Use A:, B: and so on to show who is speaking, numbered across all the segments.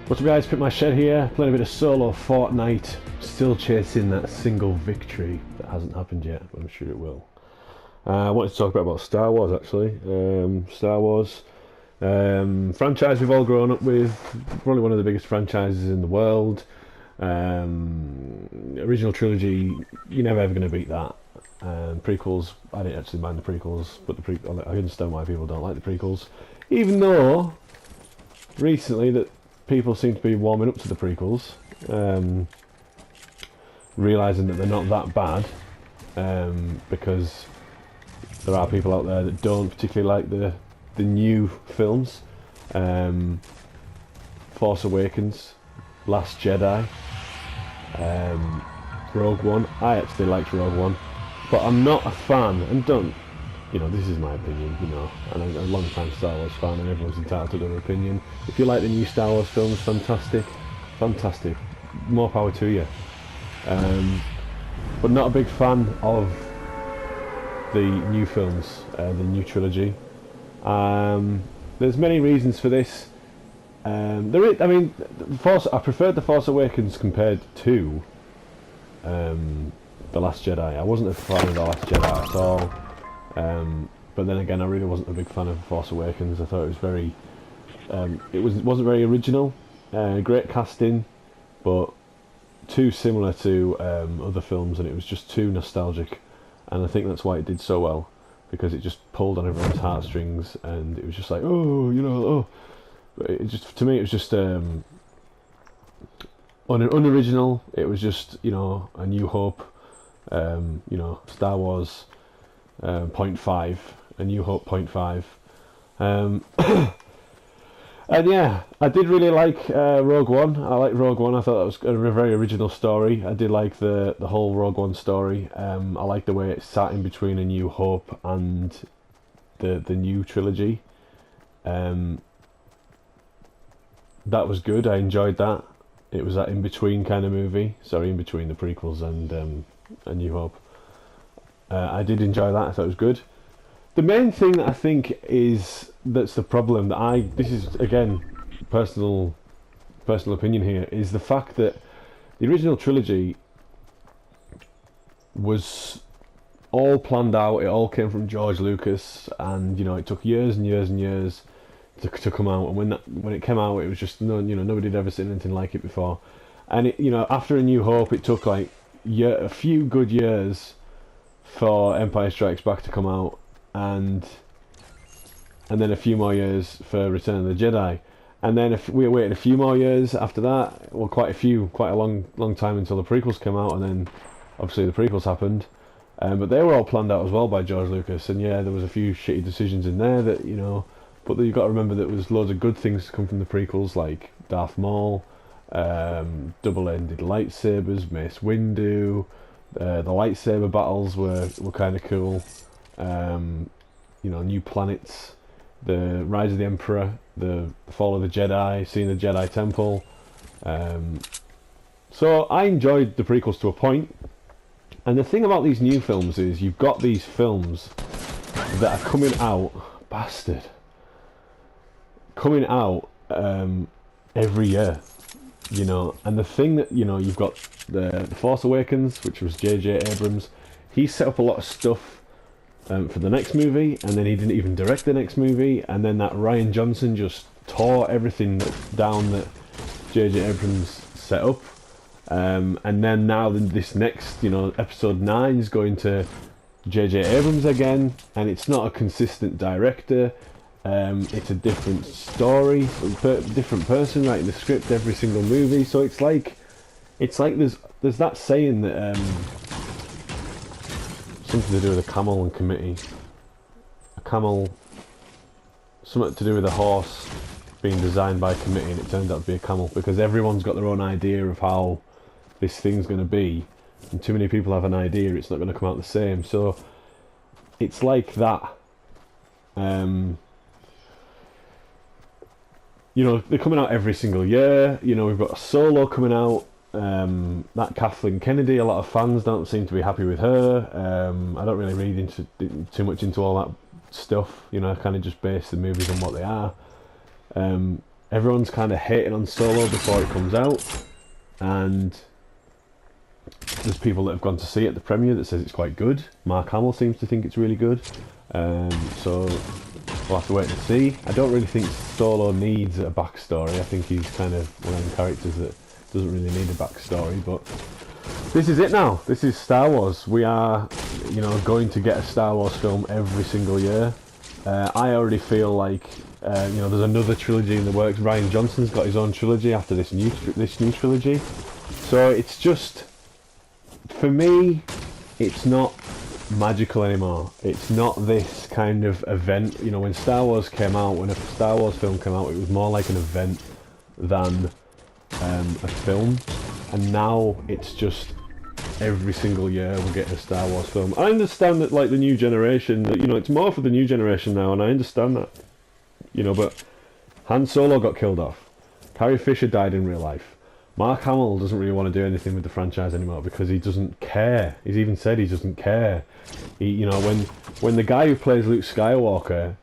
A: What's up guys, Pit My Shed here, playing a bit of solo Fortnite, still chasing that single victory that hasn't happened yet, but I'm sure it will. I wanted to talk about Star Wars actually. Star Wars, franchise we've all grown up with, probably one of the biggest franchises in the world. Original trilogy, you're never ever going to beat that. Prequels, I didn't actually mind the prequels, but I understand why people don't like the prequels. Even though, recently, that people seem to be warming up to the prequels, realising that they're not that bad, because there are people out there that don't particularly like the new films. Force Awakens, Last Jedi, Rogue One. I actually liked Rogue One, but I'm not a fan, and don't, this is my opinion, and I'm a long time Star Wars fan, and everyone's entitled to their opinion. If you like the new Star Wars films, fantastic, more power to you. But not a big fan of the new films, the new trilogy. There's many reasons for this. I preferred The Force Awakens compared to The Last Jedi. I wasn't a fan of The Last Jedi at all. But then again, I really wasn't a big fan of Force Awakens. I thought it was very, wasn't very original. Great casting, but too similar to other films, and it was just too nostalgic. And I think that's why it did so well, because it just pulled on everyone's heartstrings, and it was just like, But it just, to me, it was just unoriginal. It was just, A New Hope, Star Wars. Point 0.5, A New Hope 0.5. And yeah, I did really like Rogue One. I liked Rogue One. I thought that was a very original story. I did like the whole Rogue One story. I liked the way it sat in between A New Hope and the new trilogy. That was good. I enjoyed that. It was that in between kind of movie. Sorry, in between the prequels and A New Hope. I did enjoy that. I thought it was good. The main thing that I think that's the problem this is again personal opinion here, is the fact that the original trilogy was all planned out. It all came from George Lucas, and it took years and years and years to come out. And when it came out, it was just nobody had ever seen anything like it before. And after A New Hope, it took like a few good years for Empire Strikes Back to come out, and then a few more years for Return of the Jedi, and then if we waited a few more years after that, well, quite a long time until the prequels came out, and then obviously the prequels happened, but they were all planned out as well by George Lucas, and yeah, there was a few shitty decisions in there that but you've got to remember that there was loads of good things to come from the prequels, like Darth Maul, double-ended lightsabers, Mace Windu. The lightsaber battles were kind of cool. New planets, the Rise of the Emperor, the Fall of the Jedi, seeing the Jedi Temple. So I enjoyed the prequels to a point. And the thing about these new films is you've got these films that are coming out, coming out every year. And the thing that, you've got the Force Awakens, which was J.J. Abrams. He set up a lot of stuff for the next movie, and then he didn't even direct the next movie, and then that Rian Johnson just tore everything down that J.J. Abrams set up. And then now this next, episode 9 is going to J.J. Abrams again, and it's not a consistent director. It's a different story, different person writing the script every single movie. So it's like there's that saying that something to do with a camel and committee. Something to do with a horse being designed by a committee, and it turned out to be a camel, because everyone's got their own idea of how this thing's going to be, and too many people have an idea, it's not going to come out the same. So it's like that. They're coming out every single year. We've got a Solo coming out. That Kathleen Kennedy, a lot of fans don't seem to be happy with her. I don't really read too much into all that stuff. I kind of just base the movies on what they are. everyone's kind of hating on Solo before it comes out, and there's people that have gone to see it at the premiere that says it's quite good. Mark Hamill seems to think it's really good, so we'll have to wait and see. I don't really think Solo needs a backstory. I think he's kind of one of the characters that doesn't really need a backstory, but this is it now. This is Star Wars. We are, you know, going to get a Star Wars film every single year. I already feel like, you know, there's another trilogy in the works. Rian Johnson's got his own trilogy after this new trilogy. So it's just, for me, it's not magical anymore. It's not this kind of event. You know, when Star Wars came out, when a Star Wars film came out, it was more like an event than a film. And now it's just every single year we're getting a Star Wars film. I understand that, like, the new generation, that, you know, it's more for the new generation now, and I understand that, you know, but Han Solo got killed off. Carrie Fisher died in real life. Mark Hamill doesn't really want to do anything with the franchise anymore because he doesn't care. He's even said he doesn't care. He, you know, when the guy who plays Luke Skywalker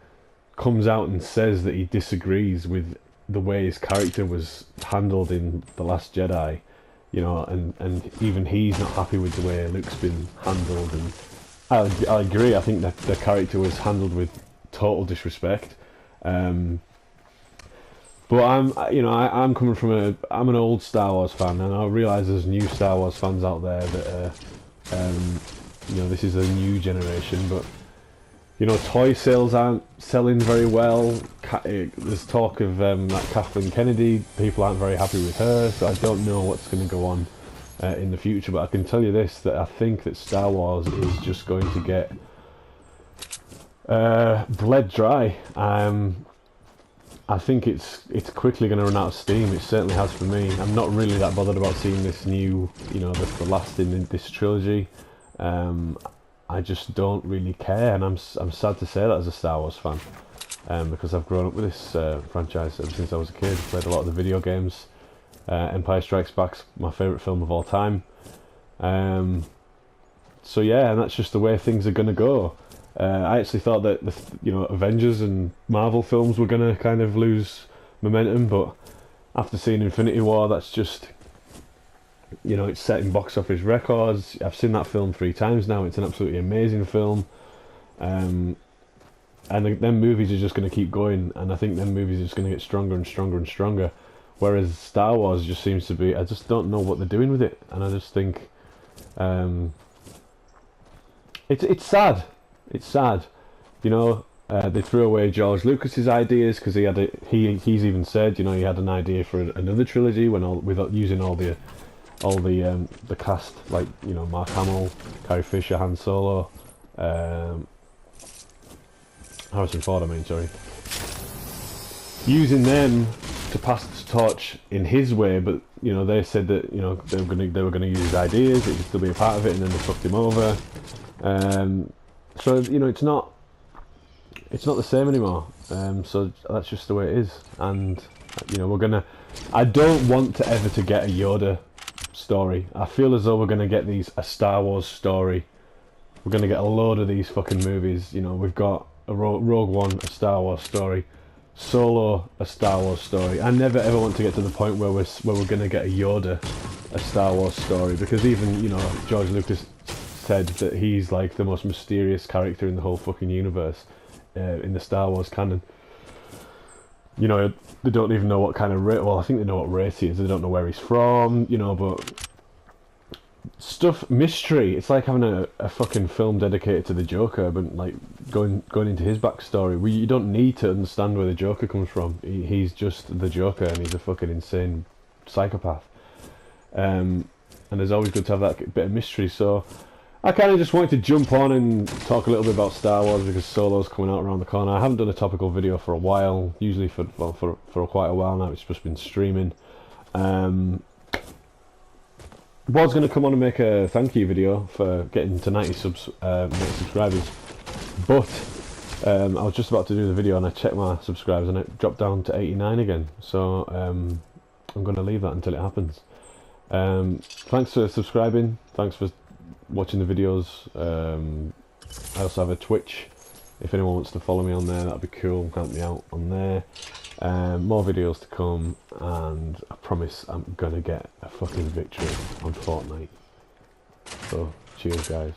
A: comes out and says that he disagrees with the way his character was handled in The Last Jedi, you know, and even he's not happy with the way Luke's been handled, and I agree. I think that the character was handled with total disrespect. But I'm coming from I'm an old Star Wars fan, and I realise there's new Star Wars fans out there that you know, this is a new generation, but, you know, toy sales aren't selling very well. There's talk of like Kathleen Kennedy. People aren't very happy with her, so I don't know what's going to go on in the future. But I can tell you this, that I think that Star Wars is just going to get bled dry. I think it's quickly going to run out of steam. It certainly has for me. I'm not really that bothered about seeing this new, you know, the last in this trilogy. I just don't really care, and I'm sad to say that as a Star Wars fan, because I've grown up with this franchise ever since I was a kid. Played a lot of the video games. Empire Strikes Back's my favourite film of all time. So yeah, and that's just the way things are going to go. I actually thought that you know, Avengers and Marvel films were going to kind of lose momentum, but after seeing Infinity War, that's just, you know, it's setting box office records. I've seen that film 3 times now. It's an absolutely amazing film, and them movies are just going to keep going, and I think them movies are just going to get stronger and stronger and stronger, whereas Star Wars just seems to be, I just don't know what they're doing with it, and I just think it's sad. It's sad, you know. They threw away George Lucas's ideas because he's even said, you know, he had an idea for another trilogy without using all the cast, like, you know, Mark Hamill, Carrie Fisher, Han Solo, Harrison Ford, I mean, sorry. Using them to pass the torch in his way, but, you know, they said that, you know, they were gonna use his ideas, it could still be a part of it, and then they fucked him over. So, you know, it's not the same anymore. So that's just the way it is, and, you know, I don't want to ever to get a Yoda story. I feel as though we're gonna get a Star Wars story. We're gonna get a load of these fucking movies. You know, we've got a Rogue One, a Star Wars story, Solo, a Star Wars story. I never ever want to get to the point where we're gonna get a Yoda, a Star Wars story, because even, you know, George Lucas said that he's like the most mysterious character in the whole fucking universe, in the Star Wars canon. You know, they don't even know what kind of race. Well, I think they know what race he is. They don't know where he's from. You know, but mystery. It's like having a fucking film dedicated to the Joker, but like going into his backstory. You don't need to understand where the Joker comes from. He's just the Joker, and he's a fucking insane psychopath. And it's always good to have that bit of mystery. So I kind of just wanted to jump on and talk a little bit about Star Wars because Solo's coming out around the corner. I haven't done a topical video for a while, usually for quite a while now. It's just been streaming. Was going to come on and make a thank you video for getting to 90 subscribers, but I was just about to do the video and I checked my subscribers and it dropped down to 89 again. So I'm going to leave that until it happens. Thanks for subscribing. Thanks for watching the videos. I also have a Twitch. If anyone wants to follow me on there, that'd be cool. Help me out on there. More videos to come, and I promise I'm gonna get a fucking victory on Fortnite. So, cheers guys.